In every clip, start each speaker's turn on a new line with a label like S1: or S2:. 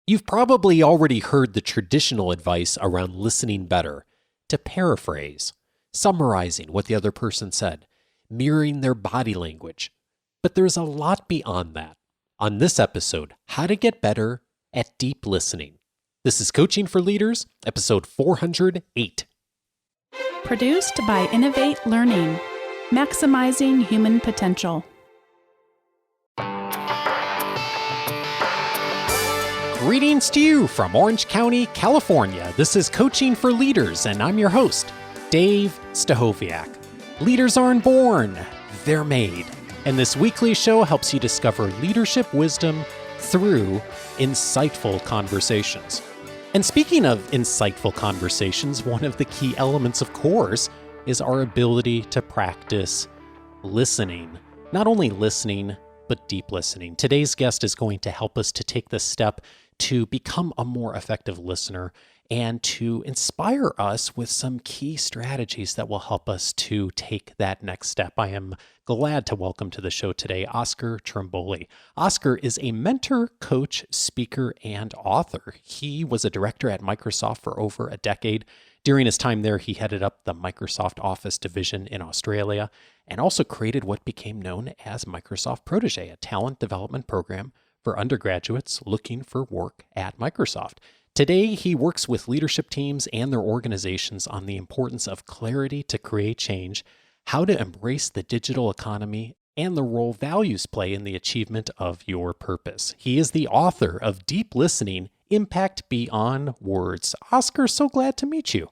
S1: You've probably already heard the traditional advice around listening better, to paraphrase, summarizing what the other person said, mirroring their body language. But there's a lot beyond that. On this episode, how to get better at deep listening. This is Coaching for Leaders, episode 408.
S2: Produced by Innovate Learning, maximizing human potential.
S1: Greetings to you from Orange County, California. This is Coaching for Leaders, and I'm your host, Dave Stachowiak. Leaders aren't born, they're made. And this weekly show helps you discover leadership wisdom through insightful conversations. And speaking of insightful conversations, one of the key elements, of course, is our ability to practice listening. Not only listening, but deep listening. Today's guest is going to help us to take this step to become a more effective listener and to inspire us with some key strategies that will help us to take that next step. I am glad to welcome to the show today Oscar Trimboli. Oscar is a mentor, coach, speaker, and author. He was a director at Microsoft for over a decade. During his time there, he headed up the Microsoft Office division in Australia and also created what became known as Microsoft Protege, a talent development program for undergraduates looking for work at Microsoft. Today, he works with leadership teams and their organizations on the importance of clarity to create change, how to embrace the digital economy, and the role values play in the achievement of your purpose. He is the author of Deep Listening, Impact Beyond Words. Oscar, so glad to meet you.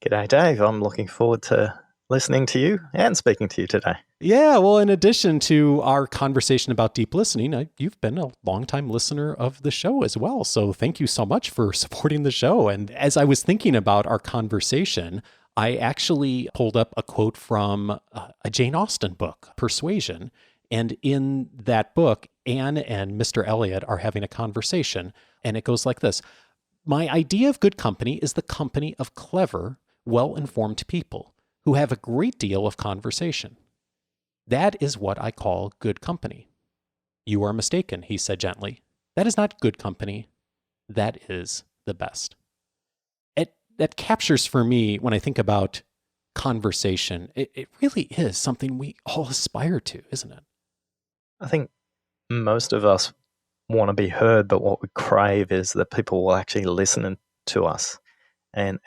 S3: G'day, Dave. I'm looking forward to listening to you and speaking to you today.
S1: Yeah, well, in addition to our conversation about deep listening, you've been a longtime listener of the show as well. So thank you so much for supporting the show. And as I was thinking about our conversation, I actually pulled up a quote from a Jane Austen book, Persuasion. And in that book, Anne and Mr. Elliot are having a conversation. And it goes like this. My idea of good company is the company of clever, well-informed people who have a great deal of conversation. That is what I call good company. You are mistaken, he said gently. That is not good company. That is the best. That captures for me, when I think about conversation, it really is something we all aspire to, isn't it?
S3: I think most of us want to be heard, but what we crave is that people will actually listen to us and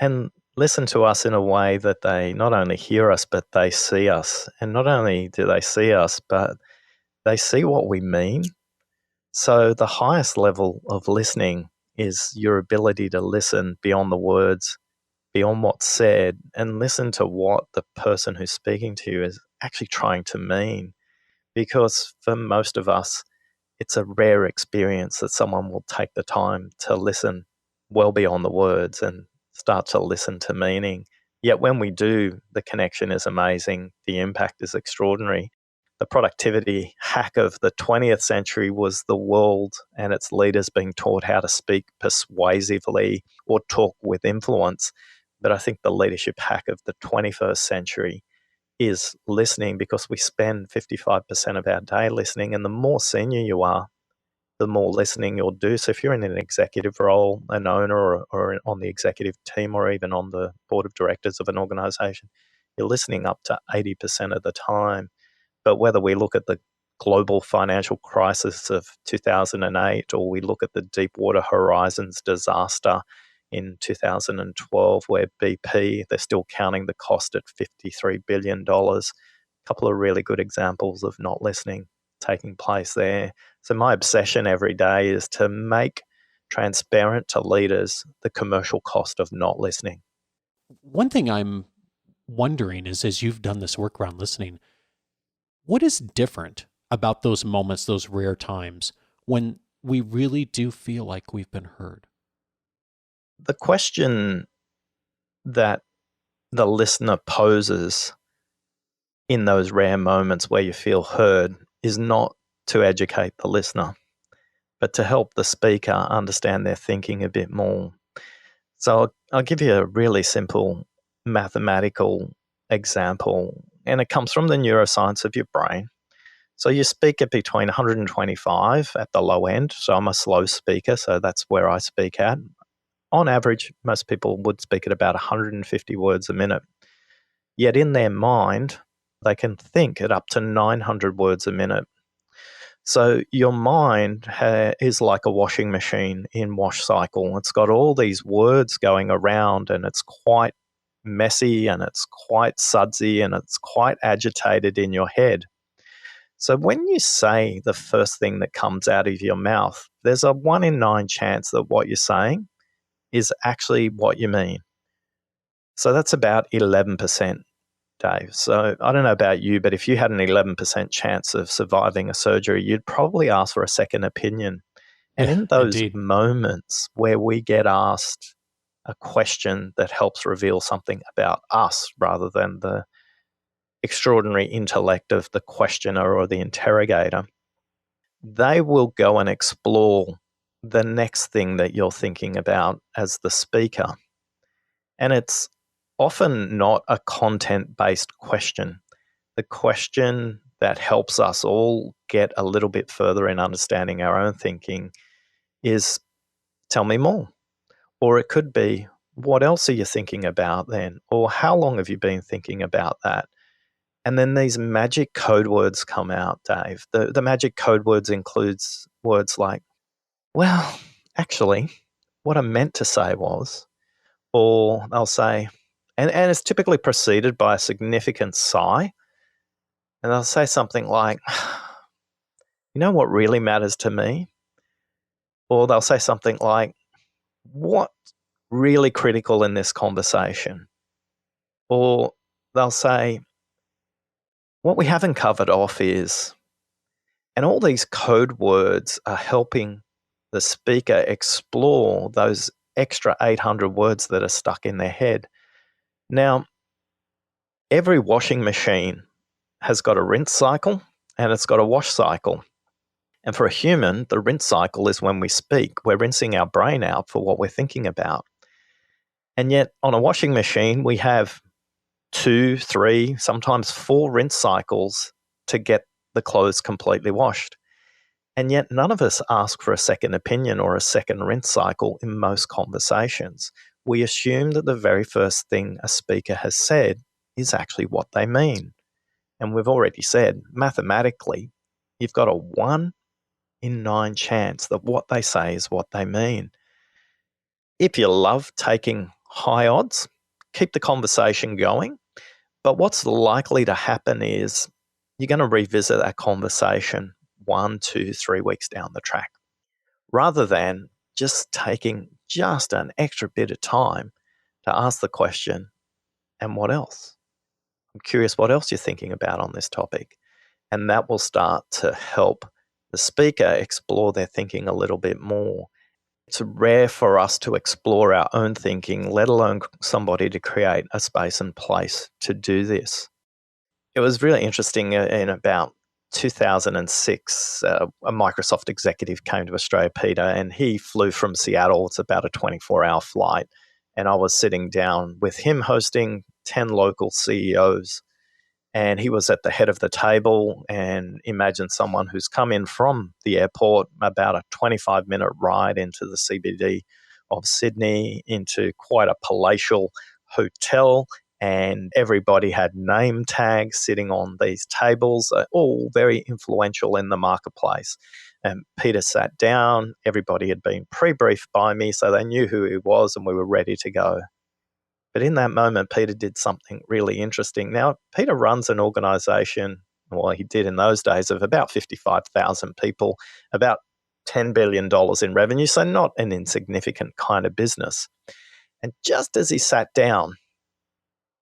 S3: listen to us in a way that they not only hear us, but they see us. And not only do they see us, but they see what we mean. So the highest level of listening is your ability to listen beyond the words, beyond what's said, and listen to what the person who's speaking to you is actually trying to mean. Because for most of us, it's a rare experience that someone will take the time to listen well beyond the words and start to listen to meaning. Yet when we do, the connection is amazing. The impact is extraordinary. The productivity hack of the 20th century was the world and its leaders being taught how to speak persuasively or talk with influence. But I think the leadership hack of the 21st century is listening, because we spend 55% of our day listening. And the more senior you are, the more listening you'll do. So if you're in an executive role, an owner, or on the executive team, or even on the board of directors of an organization, you're listening up to 80% of the time. But whether we look at the global financial crisis of 2008, or we look at the Deepwater Horizons disaster in 2012, where BP, they're still counting the cost at $53 billion. A couple of really good examples of not listening taking place there. So my obsession every day is to make transparent to leaders the commercial cost of not listening.
S1: One thing I'm wondering is, as you've done this work around listening, what is different about those moments, those rare times, when we really do feel like we've been heard?
S3: The question that the listener poses in those rare moments where you feel heard is not to educate the listener, but to help the speaker understand their thinking a bit more. So I'll give you a really simple mathematical example, and it comes from the neuroscience of your brain. So you speak at between 125 at the low end. So I'm a slow speaker, so that's where I speak at. On average, most people would speak at about 150 words a minute. Yet in their mind, they can think at up to 900 words a minute. So your mind is like a washing machine in wash cycle. It's got all these words going around, and it's quite messy, and it's quite sudsy, and it's quite agitated in your head. So when you say the first thing that comes out of your mouth, there's a 1 in 9 chance that what you're saying is actually what you mean. So that's about 11%. Dave. So I don't know about you, but if you had an 11% chance of surviving a surgery, you'd probably ask for a second opinion. And
S1: Yeah,
S3: in those
S1: indeed.
S3: moments where we get asked a question that helps reveal something about us rather than the extraordinary intellect of the questioner or the interrogator, they will go and explore the next thing that you're thinking about as the speaker. And it's often not a content-based question. The question that helps us all get a little bit further in understanding our own thinking is, tell me more. Or it could be, what else are you thinking about then? Or how long have you been thinking about that? And then these magic code words come out, Dave. The magic code words includes words like, well, actually, what I meant to say was, or they'll say, and it's typically preceded by a significant sigh. And they'll say something like, you know what really matters to me? Or they'll say something like, what's really critical in this conversation? Or they'll say, what we haven't covered off is, and all these code words are helping the speaker explore those extra 800 words that are stuck in their head. Now, every washing machine has got a rinse cycle and it's got a wash cycle. And for a human, the rinse cycle is when we speak. We're rinsing our brain out for what we're thinking about. And yet on a washing machine, we have 2, 3, sometimes 4 rinse cycles to get the clothes completely washed. And yet none of us ask for a second opinion or a second rinse cycle in most conversations. We assume that the very first thing a speaker has said is actually what they mean. And we've already said, mathematically, you've got a 1 in 9 chance that what they say is what they mean. If you love taking high odds, keep the conversation going. But what's likely to happen is you're going to revisit that conversation 1, 2, 3 weeks down the track, rather than just taking just an extra bit of time to ask the question, and what else? I'm curious what else you're thinking about on this topic. And that will start to help the speaker explore their thinking a little bit more. It's rare for us to explore our own thinking, let alone somebody to create a space and place to do this. It was really interesting in about 2006, a Microsoft executive came to Australia, Peter, and he flew from Seattle. It's about a 24-hour flight. And I was sitting down with him hosting 10 local CEOs. And he was at the head of the table, and imagine someone who's come in from the airport, about a 25-minute ride into the CBD of Sydney, into quite a palatial hotel, and everybody had name tags sitting on these tables, all very influential in the marketplace. And Peter sat down, everybody had been pre-briefed by me, so they knew who he was, and we were ready to go. But in that moment, Peter did something really interesting. Now, Peter runs an organization, well, he did in those days, of about 55,000 people, about $10 billion in revenue, so not an insignificant kind of business. And just as he sat down,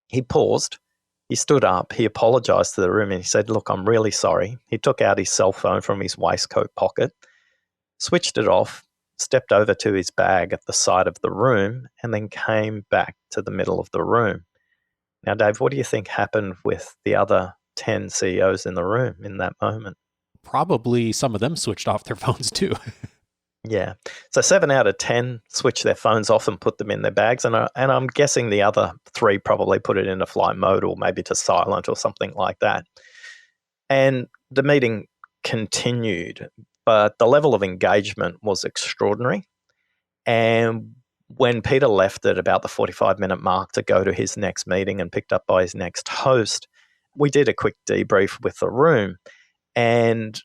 S3: he paused, he stood up, he apologized to the room, and he said, look, I'm really sorry. He took out his cell phone from his waistcoat pocket, switched it off, stepped over to his bag at the side of the room, and then came back to the middle of the room. Now, Dave, what do you think happened with the other 10 CEOs in the room in that moment?
S1: Probably some of them switched off their phones too.
S3: Yeah. So 7 out of 10 switched their phones off and put them in their bags. And I'm guessing the other 3 probably put it into flight mode or maybe to silent or something like that. And the meeting continued, but the level of engagement was extraordinary. And when Peter left at about the 45-minute mark to go to his next meeting and picked up by his next host, we did a quick debrief with the room. And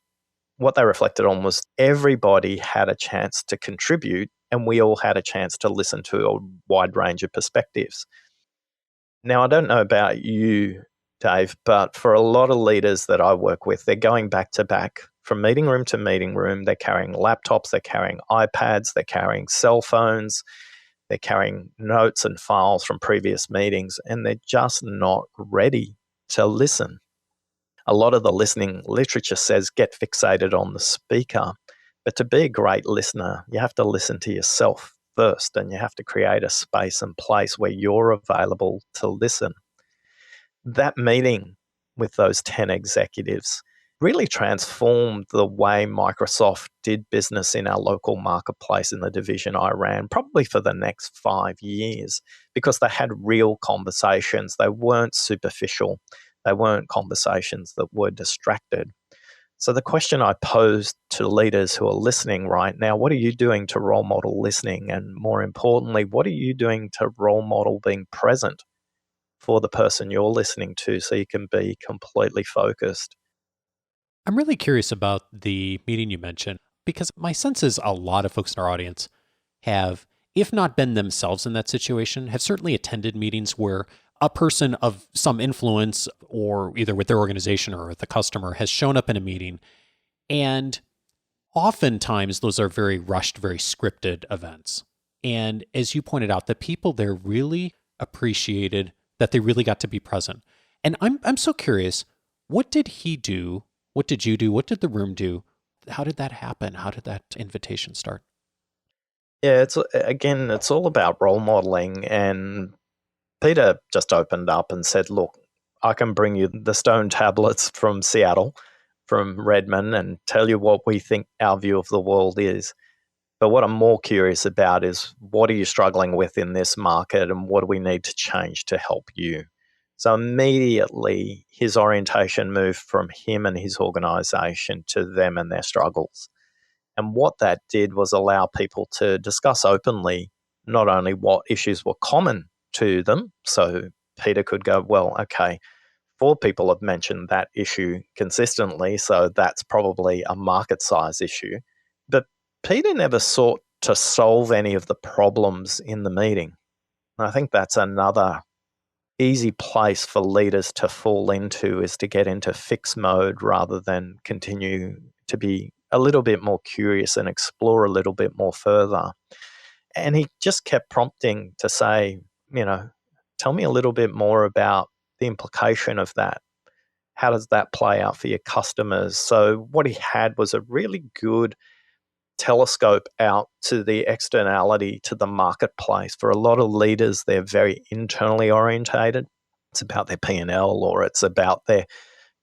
S3: what they reflected on was everybody had a chance to contribute, and we all had a chance to listen to a wide range of perspectives. Now, I don't know about you, Dave, but for a lot of leaders that I work with, they're going back to back from meeting room to meeting room. They're carrying laptops, they're carrying iPads, they're carrying cell phones, they're carrying notes and files from previous meetings, and they're just not ready to listen. A lot of the listening literature says get fixated on the speaker, but to be a great listener, you have to listen to yourself first, and you have to create a space and place where you're available to listen. That meeting with those 10 executives really transformed the way Microsoft did business in our local marketplace in the division I ran, probably for the next 5 years, because they had real conversations. They weren't superficial. They weren't conversations that were distracted. So the question I posed to leaders who are listening right now, what are you doing to role model listening? And more importantly, what are you doing to role model being present for the person you're listening to so you can be completely focused?
S1: I'm really curious about the meeting you mentioned, because my sense is a lot of folks in our audience have, if not been themselves in that situation, have certainly attended meetings where a person of some influence, or either with their organization or with the customer, has shown up in a meeting. And oftentimes those are very rushed, very scripted events. And as you pointed out, the people there really appreciated that they really got to be present. And I'm so curious, what did he do? What did you do? What did the room do? How did that happen? How did that invitation start?
S3: Yeah, it's all about role modeling. And Peter just opened up and said, look, I can bring you the stone tablets from Seattle, from Redmond, and tell you what we think our view of the world is. But what I'm more curious about is, what are you struggling with in this market, and what do we need to change to help you? So immediately his orientation moved from him and his organization to them and their struggles. And what that did was allow people to discuss openly not only what issues were common to them. So Peter could go, well, okay, 4 people have mentioned that issue consistently, so that's probably a market size issue. But Peter never sought to solve any of the problems in the meeting. And I think that's another easy place for leaders to fall into, is to get into fix mode rather than continue to be a little bit more curious and explore a little bit more further. And he just kept prompting to say, tell me a little bit more about the implication of that. How does that play out for your customers? So what he had was a really good telescope out to the externality, to the marketplace. For a lot of leaders, they're very internally orientated. It's about their P&L, or it's about their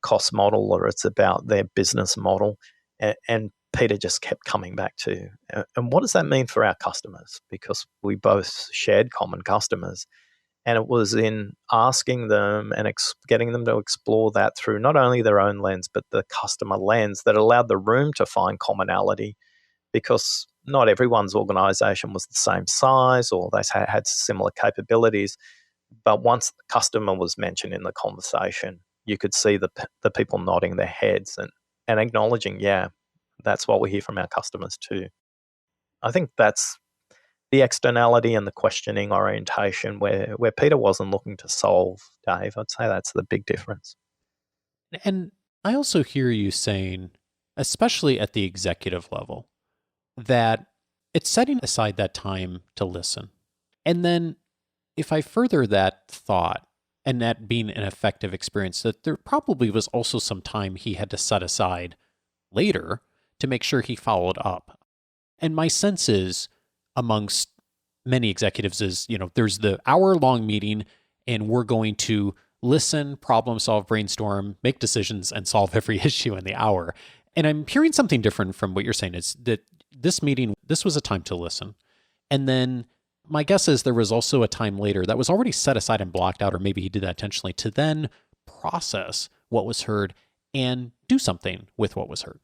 S3: cost model, or it's about their business model. And Peter just kept coming back to, and what does that mean for our customers? Because we both shared common customers. And it was in asking them and getting them to explore that through not only their own lens, but the customer lens, that allowed the room to find commonality, because not everyone's organization was the same size, or they had similar capabilities. But once the customer was mentioned in the conversation, you could see the people nodding their heads and acknowledging, yeah, that's what we hear from our customers too. I think that's the externality and the questioning orientation where Peter wasn't looking to solve, Dave. I'd say that's the big difference.
S1: And I also hear you saying, especially at the executive level, that it's setting aside that time to listen. And then if I further that thought, and that being an effective experience, that there probably was also some time he had to set aside later to make sure he followed up. And my sense is, amongst many executives, is, there's the hour-long meeting, and we're going to listen, problem solve, brainstorm, make decisions, and solve every issue in the hour. And I'm hearing something different from what you're saying, is that this meeting, this was a time to listen. And then my guess is there was also a time later that was already set aside and blocked out, or maybe he did that intentionally, to then process what was heard and do something with what was heard.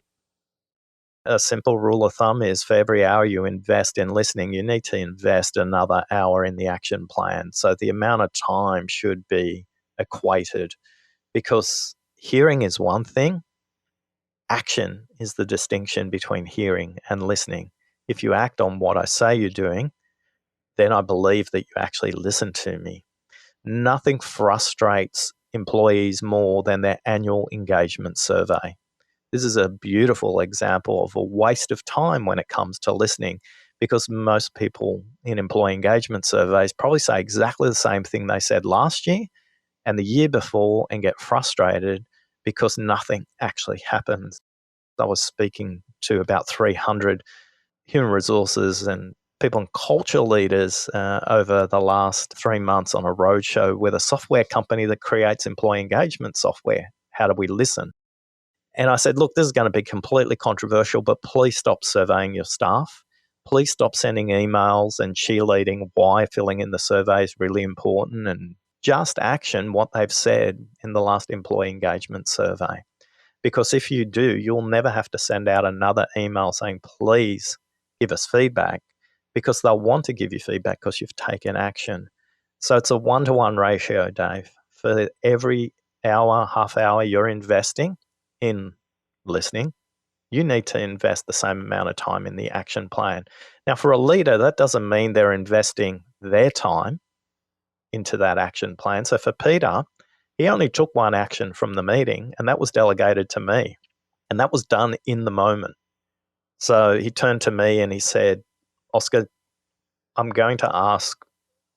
S3: A simple rule of thumb is for every hour you invest in listening, you need to invest another hour in the action plan. So the amount of time should be equated, because hearing is one thing. Action is the distinction between hearing and listening. If you act on what I say you're doing, then I believe that you actually listen to me. Nothing frustrates employees more than their annual engagement survey. This is a beautiful example of a waste of time when it comes to listening, because most people in employee engagement surveys probably say exactly the same thing they said last year and the year before and get frustrated because nothing actually happens. I was speaking to about 300 human resources and people and culture leaders over the last 3 months on a roadshow with a software company that creates employee engagement software. How do we listen? And I said, look, this is going to be completely controversial, but please stop surveying your staff. Please stop sending emails and cheerleading why filling in the survey is really important, and just action what they've said in the last employee engagement survey. Because if you do, you'll never have to send out another email saying, please give us feedback, because they'll want to give you feedback because you've taken action. So it's a 1-to-1 ratio, Dave. For every hour, half hour you're investing in listening, you need to invest the same amount of time in the action plan. Now, for a leader, that doesn't mean they're investing their time into that action plan. So for Peter, he only took one action from the meeting, and that was delegated to me. And that was done in the moment. So he turned to me and he said, Oscar, I'm going to ask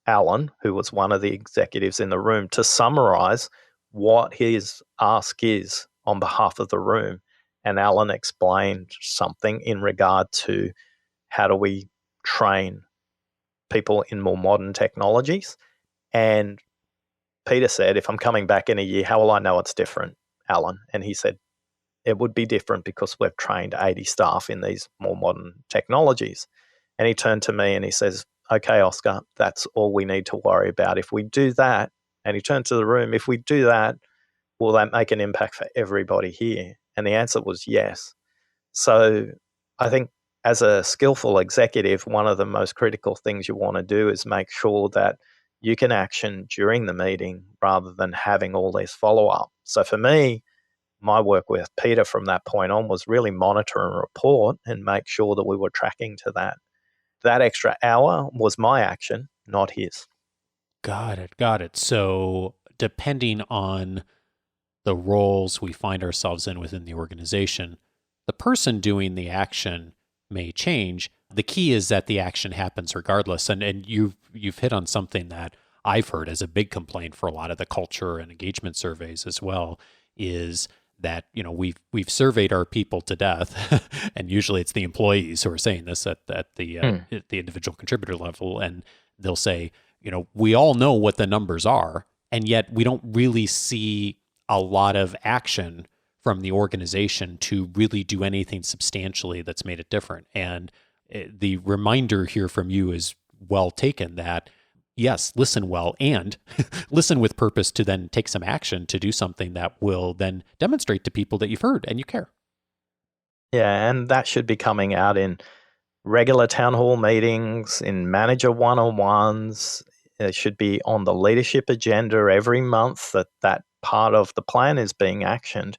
S3: Alan, who was one of the executives in the room, to summarize what his ask is on behalf of the room. And Alan explained something in regard to how do we train people in more modern technologies. And Peter said, if I'm coming back in a year, how will I know it's different, Alan? And he said, it would be different because we've trained 80 staff in these more modern technologies. And he turned to me and he says, okay, Oscar, that's all we need to worry about. If we do that, and he turned to the room, if we do that, will that make an impact for everybody here? And the answer was yes. So I think as a skillful executive, one of the most critical things you want to do is make sure that you can action during the meeting rather than having all this follow-up. So for me, my work with Peter from that point on was really monitor and report and make sure that we were tracking to that. That extra hour was my action, not his.
S1: Got it. Got it. So depending on the roles we find ourselves in within the organization, the person doing the action may change. The key is that the action happens regardless. And you've hit on something that I've heard as a big complaint for a lot of the culture and engagement surveys as well, is that, you know, we've surveyed our people to death, and usually it's the employees who are saying this at the individual contributor level, and they'll say, you know, we all know what the numbers are, and yet we don't really see a lot of action from the organization to really do anything substantially that's made it different. And the reminder here from you is well taken that, yes, listen well and listen with purpose to then take some action to do something that will then demonstrate to people that you've heard and you care.
S3: Yeah, and that should be coming out in regular town hall meetings, in manager one-on-ones. It should be on the leadership agenda every month that part of the plan is being actioned.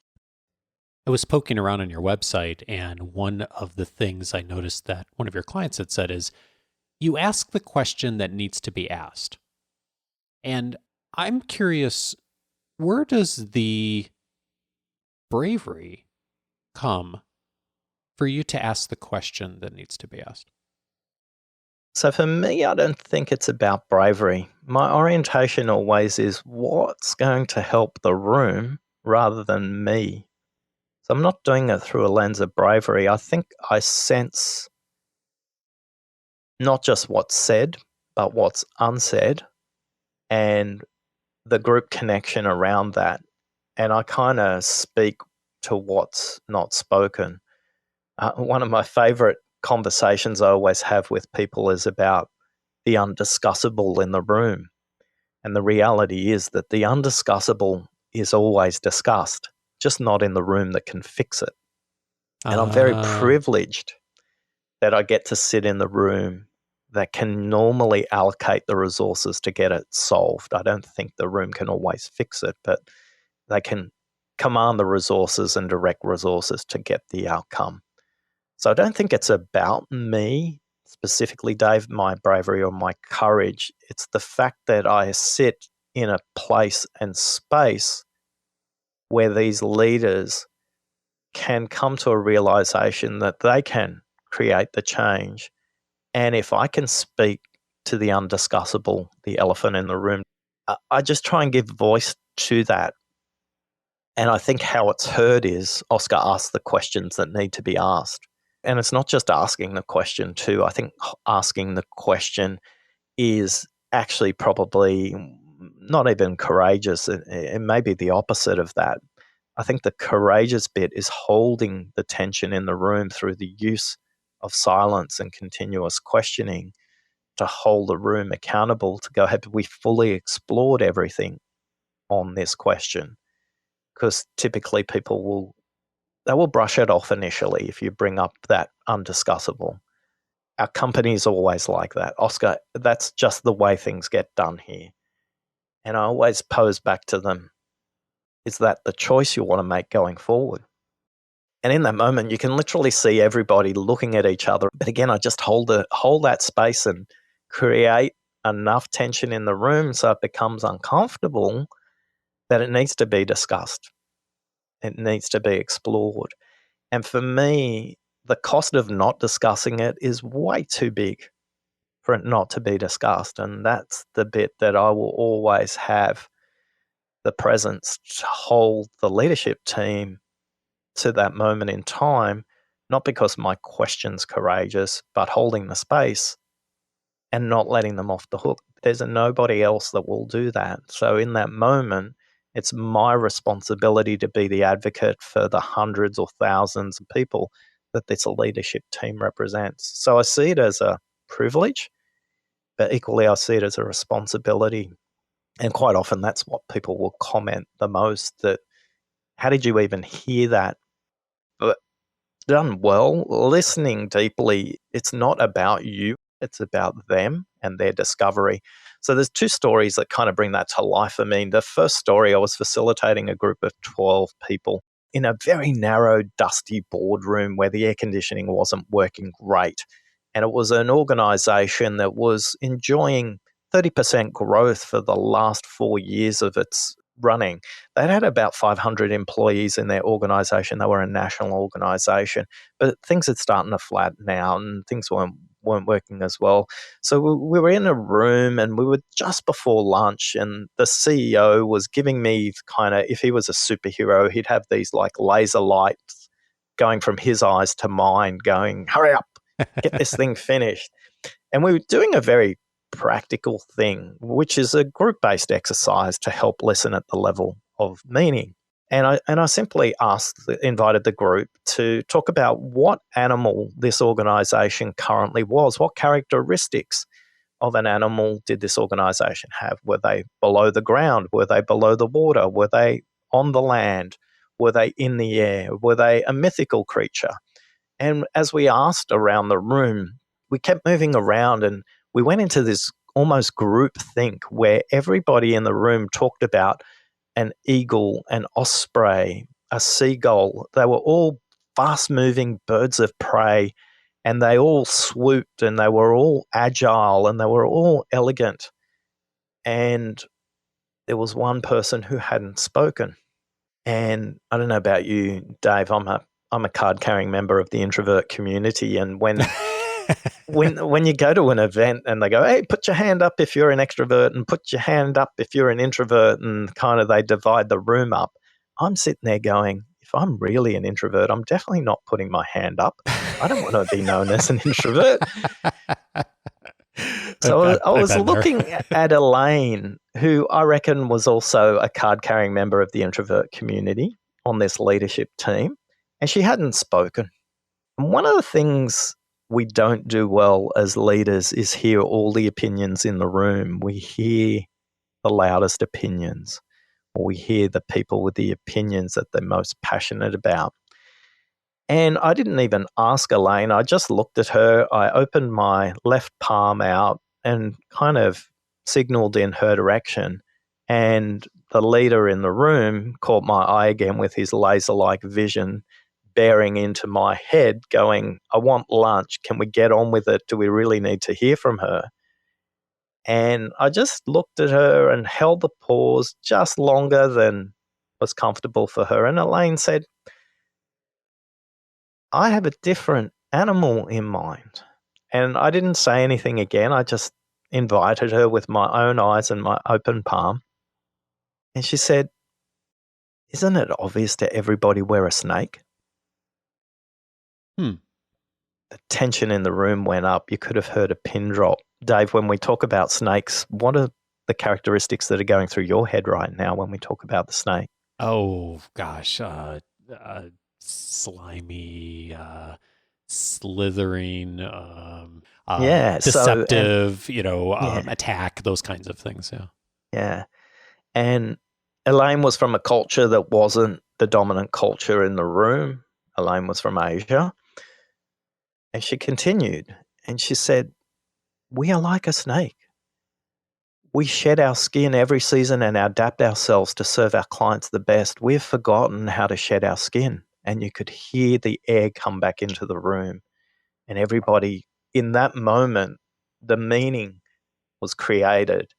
S1: I was poking around on your website, and one of the things I noticed that one of your clients had said is, you ask the question that needs to be asked. And I'm curious, where does the bravery come for you to ask the question that needs to be asked?
S3: So for me, I don't think it's about bravery. My orientation always is what's going to help the room rather than me. So I'm not doing it through a lens of bravery. I think I sense not just what's said, but what's unsaid and the group connection around that. And I kind of speak to what's not spoken. One of my favorite conversations I always have with people is about the undiscussable in the room. And the reality is that the undiscussable is always discussed, just not in the room that can fix it. And I'm very privileged that I get to sit in the room that can normally allocate the resources to get it solved. I don't think the room can always fix it, but they can command the resources and direct resources to get the outcome. So I don't think it's about me specifically, Dave, my bravery or my courage. It's the fact that I sit in a place and space where these leaders can come to a realization that they can create the change. And if I can speak to the undiscussable, the elephant in the room, I just try and give voice to that. And I think how it's heard is Oscar asks the questions that need to be asked. And it's not just asking the question too. I think asking the question is actually probably not even courageous. It may be the opposite of that. I think the courageous bit is holding the tension in the room through the use of silence and continuous questioning to hold the room accountable to go, have we fully explored everything on this question? Because typically people will brush it off initially if you bring up that undiscussable. Our company's always like that. Oscar, that's just the way things get done here. And I always pose back to them, is that the choice you want to make going forward? And in that moment, you can literally see everybody looking at each other. But again, I just hold that space and create enough tension in the room so it becomes uncomfortable that it needs to be discussed. It needs to be explored. And for me, the cost of not discussing it is way too big for it not to be discussed. And that's the bit that I will always have the presence to hold the leadership team to that moment in time, not because my question's courageous, but holding the space and not letting them off the hook. There's nobody else that will do that. So in that moment, it's my responsibility to be the advocate for the hundreds or thousands of people that this leadership team represents. So I see it as a privilege, but equally I see it as a responsibility. And quite often that's what people will comment the most, that how did you even hear that? But done well, listening deeply, it's not about you, it's about them and their discovery. So there's two stories that kind of bring that to life for me. The first story, I was facilitating a group of 12 people in a very narrow, dusty boardroom where the air conditioning wasn't working great. And it was an organization that was enjoying 30% growth for the last 4 years of its running. They'd had about 500 employees in their organization. They were a national organization, but things had started to flatten out and things weren't working as well. So we were in a room and we were just before lunch, and the CEO was giving me kind of, if he was a superhero, he'd have these like laser lights going from his eyes to mine going, hurry up, get this thing finished. And we were doing a very practical thing, which is a group-based exercise to help listen at the level of meaning. And I simply invited the group to talk about what animal this organization currently was. What characteristics of an animal did this organization have? Were they below the ground? Were they below the water? Were they on the land? Were they in the air? Were they a mythical creature? And as we asked around the room, we kept moving around and we went into this almost group think where everybody in the room talked about an eagle, an osprey, a seagull. They were all fast-moving birds of prey, and they all swooped, and they were all agile, and they were all elegant. And there was one person who hadn't spoken. And I don't know about you, Dave, I'm a card-carrying member of the introvert community, and when you go to an event and they go, hey, put your hand up if you're an extrovert and put your hand up if you're an introvert, and kind of they divide the room up, I'm sitting there going, if I'm really an introvert, I'm definitely not putting my hand up. I don't want to be known as an introvert. So I was looking at Elaine, who I reckon was also a card-carrying member of the introvert community on this leadership team, and she hadn't spoken. And one of the things we don't do well as leaders is hear all the opinions in the room. We hear the loudest opinions. We hear the people with the opinions that they're most passionate about. And I didn't even ask Elaine. I just looked at her. I opened my left palm out and kind of signaled in her direction. And the leader in the room caught my eye again with his laser-like vision bearing into my head, going, I want lunch. Can we get on with it? Do we really need to hear from her? And I just looked at her and held the pause just longer than was comfortable for her. And Elaine said, I have a different animal in mind. And I didn't say anything again. I just invited her with my own eyes and my open palm. And she said, isn't it obvious to everybody we're a snake?
S1: Hmm.
S3: The tension in the room went up. You could have heard a pin drop. Dave, when we talk about snakes, what are the characteristics that are going through your head right now when we talk about the snake?
S1: Oh gosh, slimy, slithering,
S3: Yeah. So, and
S1: deceptive,
S3: yeah,
S1: attack, those kinds of things. Yeah.
S3: yeah. And Elaine was from a culture that wasn't the dominant culture in the room. Elaine was from Asia. And she continued and she said, we are like a snake. We shed our skin every season and adapt ourselves to serve our clients the best. We've forgotten how to shed our skin. And you could hear the air come back into the room. And everybody, in that moment, the meaning was created.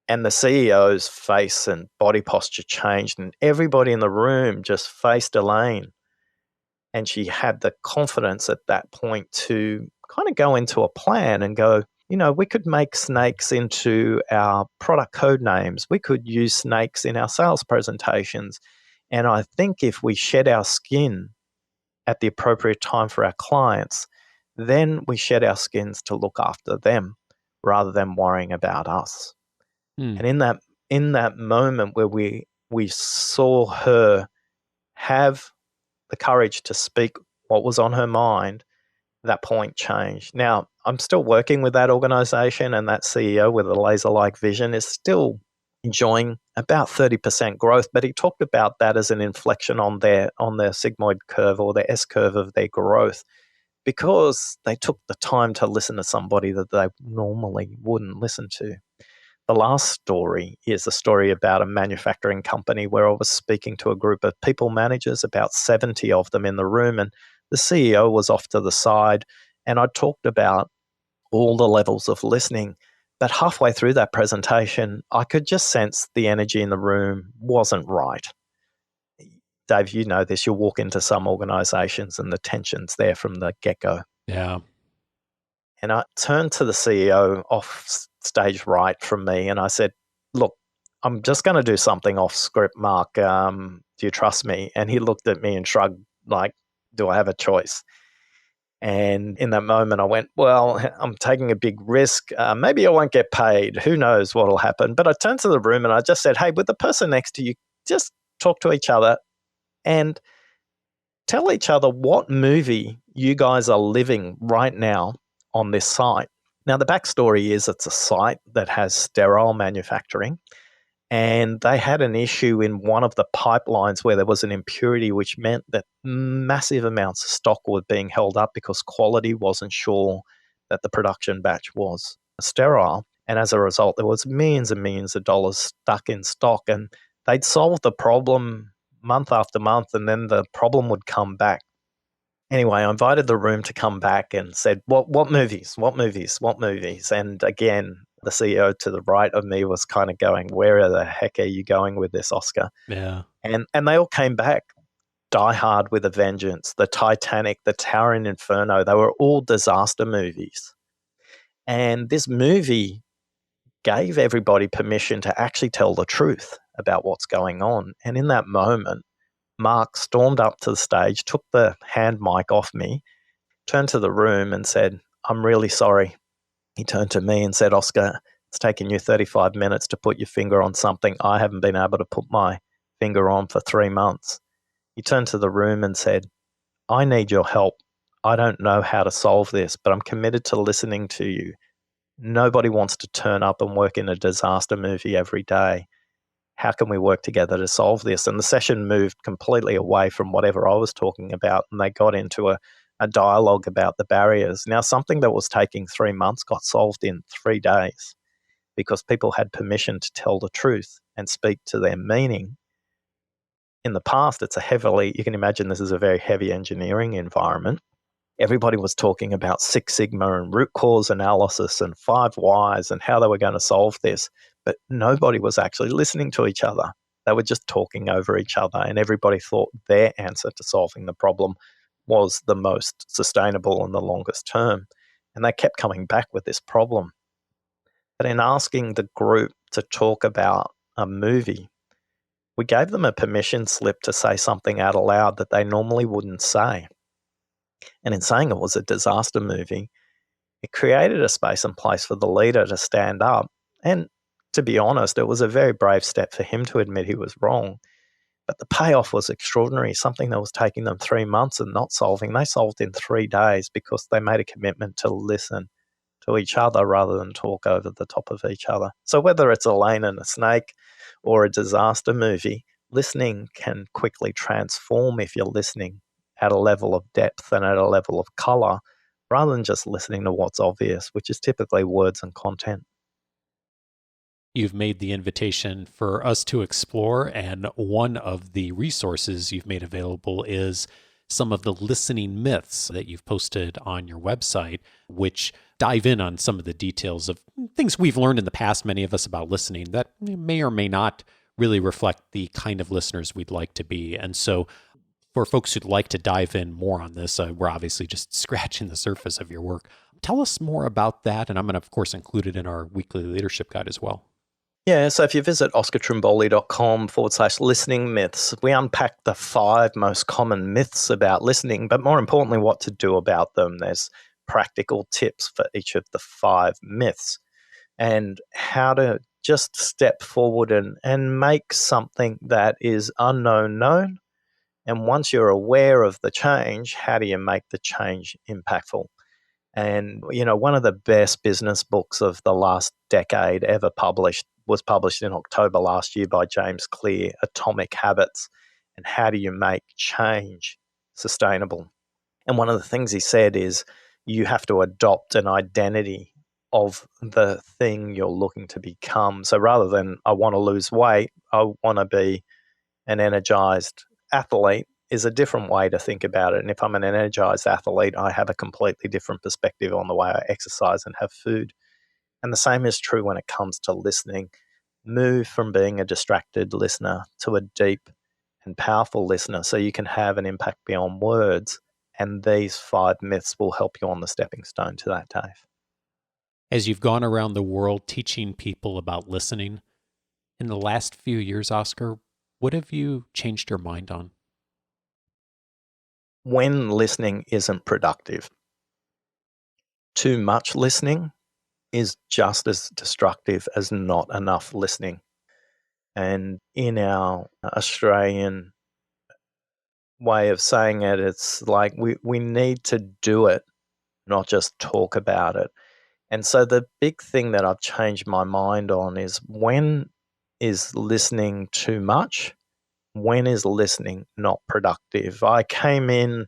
S3: And the CEO's face and body posture changed. And everybody in the room just faced Elaine. And she had the confidence at that point to kind of go into a plan and go, we could make snakes into our product code names. We could use snakes in our sales presentations. And I think if we shed our skin at the appropriate time for our clients, then we shed our skins to look after them rather than worrying about us.
S1: Hmm.
S3: And in that moment where we saw her have the courage to speak what was on her mind, that point changed. Now, I'm still working with that organization, and that CEO with a laser-like vision is still enjoying about 30% growth, but he talked about that as an inflection on their sigmoid curve or the S curve of their growth, because they took the time to listen to somebody that they normally wouldn't listen to. The last story is a story about a manufacturing company where I was speaking to a group of people managers, about 70 of them in the room, and the CEO was off to the side, and I talked about all the levels of listening. But halfway through that presentation, I could just sense the energy in the room wasn't right. Dave, you know this. You'll walk into some organizations and the tension's there from the get-go.
S1: Yeah.
S3: And I turned to the CEO off stage right from me and I said, look, I'm just going to do something off script, Mark. Do you trust me? And he looked at me and shrugged like, do I have a choice? And in that moment, I went, well, I'm taking a big risk. Maybe I won't get paid. Who knows what will happen? But I turned to the room and I just said, hey, with the person next to you, just talk to each other and tell each other what movie you guys are living right now on this site. Now, the backstory is it's a site that has sterile manufacturing, and they had an issue in one of the pipelines where there was an impurity, which meant that massive amounts of stock were being held up because quality wasn't sure that the production batch was sterile. And as a result, there was millions and millions of dollars stuck in stock, and they'd solved the problem month after month, and then the problem would come back. Anyway, I invited the room to come back and said, what movies? What movies? What movies? And again, the CEO to the right of me was kind of going, where the heck are you going with this, Oscar?
S1: Yeah.
S3: And they all came back. Die Hard with a Vengeance, The Titanic, The Towering Inferno, they were all disaster movies. And this movie gave everybody permission to actually tell the truth about what's going on. And in that moment, Mark stormed up to the stage, took the hand mic off me, turned to the room and said, I'm really sorry. He turned to me and said, Oscar, it's taken you 35 minutes to put your finger on something I haven't been able to put my finger on for 3 months. He turned to the room and said, I need your help. I don't know how to solve this, but I'm committed to listening to you. Nobody wants to turn up and work in a disaster movie every day. how can we work together to solve this? And the session moved completely away from whatever I was talking about, and they got into a dialogue about the barriers. Now, something that was taking 3 months got solved in 3 days because people had permission to tell the truth and speak to their meaning. In the past, you can imagine this is a very heavy engineering environment. Everybody was talking about Six Sigma and root cause analysis and 5 whys and how they were going to solve this, but nobody was actually listening to each other. They were just talking over each other, and everybody thought their answer to solving the problem was the most sustainable and the longest term. And they kept coming back with this problem. But in asking the group to talk about a movie, we gave them a permission slip to say something out aloud that they normally wouldn't say. And in saying it was a disaster movie, it created a space and place for the leader to stand up. And to be honest, it was a very brave step for him to admit he was wrong. But the payoff was extraordinary, something that was taking them 3 months and not solving. They solved in 3 days because they made a commitment to listen to each other rather than talk over the top of each other. So whether it's Elaine and a snake or a disaster movie, listening can quickly transform if you're listening at a level of depth and at a level of color, rather than just listening to what's obvious, which is typically words and content.
S1: You've made the invitation for us to explore, and one of the resources you've made available is some of the listening myths that you've posted on your website, which dive in on some of the details of things we've learned in the past, many of us, about listening that may or may not really reflect the kind of listeners we'd like to be. And so for folks who'd like to dive in more on this, we're obviously just scratching the surface of your work. Tell us more about that, and I'm going to, of course, include it in our weekly leadership guide as well.
S3: Yeah, so if you visit oscartrimboli.com/listening myths, we unpack the 5 most common myths about listening, but more importantly, what to do about them. There's practical tips for each of the 5 myths and how to just step forward and make something that is unknown known. And once you're aware of the change, how do you make the change impactful? And, one of the best business books of the last decade ever was published in October last year by James Clear, Atomic Habits, and how do you make change sustainable? And one of the things he said is you have to adopt an identity of the thing you're looking to become. So rather than I want to lose weight, I want to be an energized athlete is a different way to think about it. And if I'm an energized athlete, I have a completely different perspective on the way I exercise and have food. And the same is true when it comes to listening. Move from being a distracted listener to a deep and powerful listener so you can have an impact beyond words. And these 5 myths will help you on the stepping stone to that, Dave.
S1: As you've gone around the world teaching people about listening, in the last few years, Oscar, what have you changed your mind on?
S3: When listening isn't productive, too much listening is just as destructive as not enough listening. And in our Australian way of saying it, it's like we need to do it, not just talk about it. And so the big thing that I've changed my mind on is when is listening too much? When is listening not productive? I came in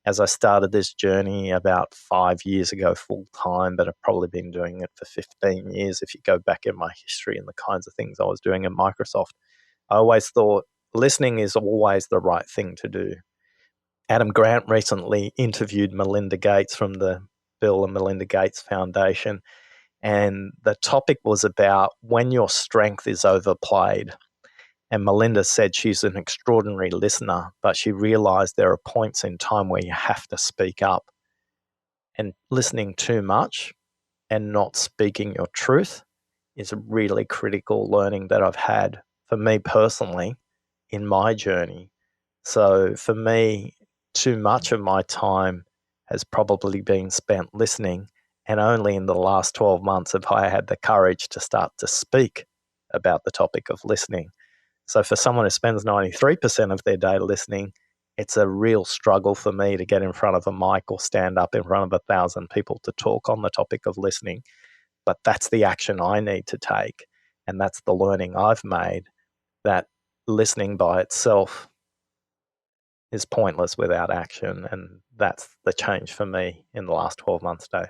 S3: as I started this journey about 5 years ago full time, but I've probably been doing it for 15 years if you go back in my history and the kinds of things I was doing at Microsoft. I always thought listening is always the right thing to do. Adam Grant recently interviewed Melinda Gates from the Bill and Melinda Gates Foundation, and the topic was about when your strength is overplayed. And Melinda said she's an extraordinary listener, but she realized there are points in time where you have to speak up. And listening too much and not speaking your truth is a really critical learning that I've had for me personally in my journey. So for me, too much of my time has probably been spent listening, and only in the last 12 months have I had the courage to start to speak about the topic of listening. So for someone who spends 93% of their day listening, it's a real struggle for me to get in front of a mic or stand up in front of 1,000 people to talk on the topic of listening. But that's the action I need to take, and that's the learning I've made. that listening by itself is pointless without action. And that's the change for me in the last 12 months, Dave.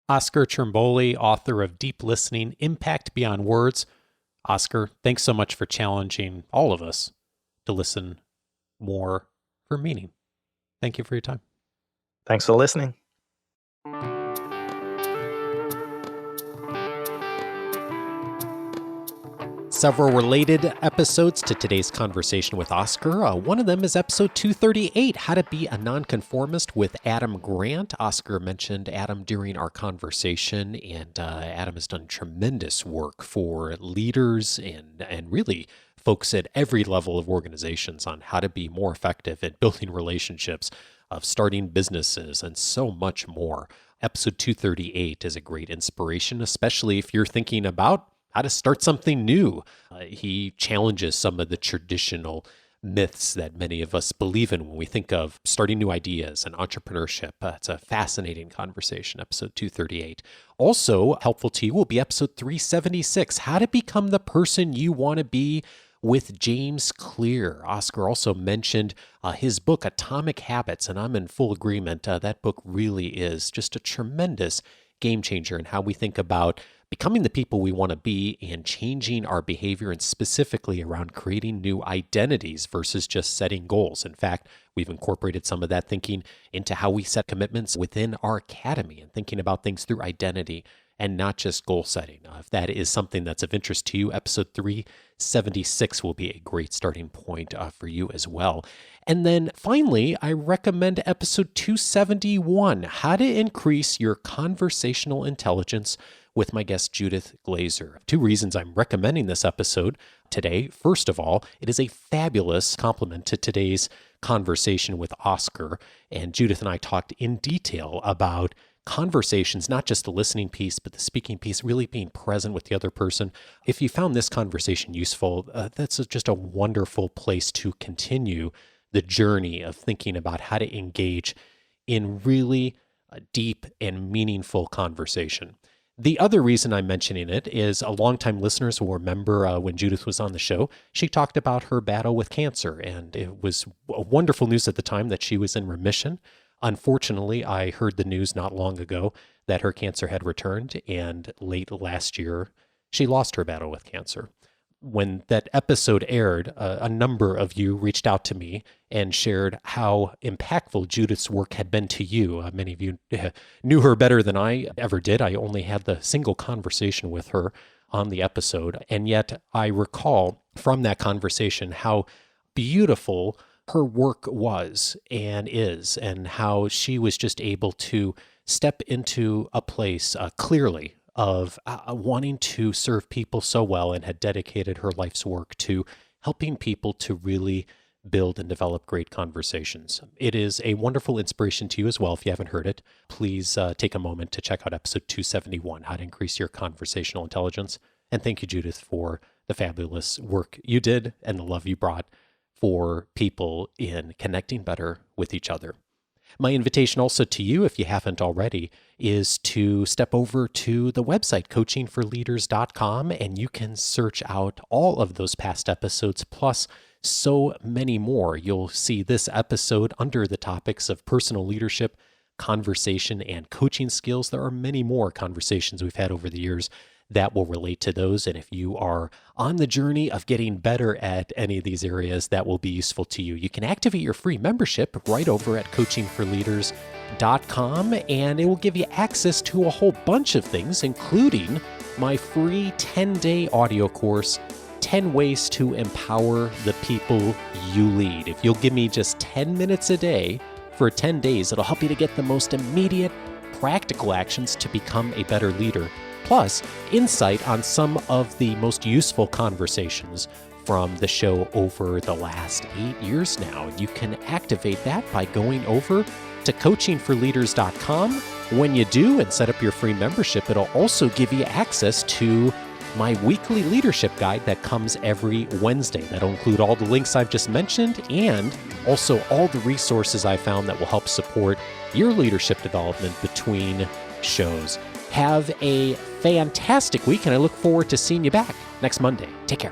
S1: Oscar Trimboli, author of Deep Listening, Impact Beyond Words. Oscar, thanks so much for challenging all of us to listen more for meaning. Thank you for your time.
S3: Thanks for listening.
S1: Several related episodes to today's conversation with Oscar. One of them is episode 238, How to Be a Nonconformist with Adam Grant. Oscar mentioned Adam during our conversation, and Adam has done tremendous work for leaders and really folks at every level of organizations on how to be more effective at building relationships, of starting businesses, and so much more. Episode 238 is a great inspiration, especially if you're thinking about how to start something new. He challenges some of the traditional myths that many of us believe in when we think of starting new ideas and entrepreneurship. It's a fascinating conversation, episode 238. Also helpful to you will be episode 376, How to Become the Person You Want to Be, with James Clear. Oscar also mentioned his book, Atomic Habits, and I'm in full agreement. That book really is just a tremendous game changer in how we think about becoming the people we want to be and changing our behavior, and specifically around creating new identities versus just setting goals. In fact, we've incorporated some of that thinking into how we set commitments within our academy and thinking about things through identity and not just goal setting. If that is something that's of interest to you, episode 376 will be a great starting point for you as well. And then finally, I recommend episode 271, How to Increase Your Conversational Intelligence, with my guest Judith Glazer. 2 reasons I'm recommending this episode today. First of all, it is a fabulous complement to today's conversation with Oscar. And Judith and I talked in detail about conversations, not just the listening piece, but the speaking piece, really being present with the other person. If you found this conversation useful, that's just a wonderful place to continue the journey of thinking about how to engage in really deep and meaningful conversation. The other reason I'm mentioning it is a longtime listeners will remember when Judith was on the show, she talked about her battle with cancer, and it was wonderful news at the time that she was in remission. Unfortunately, I heard the news not long ago that her cancer had returned, and late last year, she lost her battle with cancer. When that episode aired, a number of you reached out to me and shared how impactful Judith's work had been to you. Many of you knew her better than I ever did. I only had the single conversation with her on the episode. And yet I recall from that conversation how beautiful her work was and is, and how she was just able to step into a place clearly of wanting to serve people so well, and had dedicated her life's work to helping people to really build and develop great conversations. It is a wonderful inspiration to you as well. If you haven't heard it, please take a moment to check out episode 271, How to Increase Your Conversational Intelligence. And thank you, Judith, for the fabulous work you did and the love you brought for people in connecting better with each other. My invitation also to you, if you haven't already, is to step over to the website, coachingforleaders.com, and you can search out all of those past episodes, plus so many more. You'll see this episode under the topics of personal leadership, conversation, and coaching skills. There are many more conversations we've had over the years that will relate to those. And if you are on the journey of getting better at any of these areas, that will be useful to you. You can activate your free membership right over at coachingforleaders.com, and it will give you access to a whole bunch of things, including my free 10-day audio course, 10 Ways to Empower the People You Lead. If you'll give me just 10 minutes a day for 10 days, it'll help you to get the most immediate, practical actions to become a better leader. Plus, insight on some of the most useful conversations from the show over the last 8 years now. You can activate that by going over to coachingforleaders.com. When you do and set up your free membership, it'll also give you access to my weekly leadership guide that comes every Wednesday. That'll include all the links I've just mentioned and also all the resources I found that will help support your leadership development between shows. Have a fantastic week, and I look forward to seeing you back next Monday. Take care.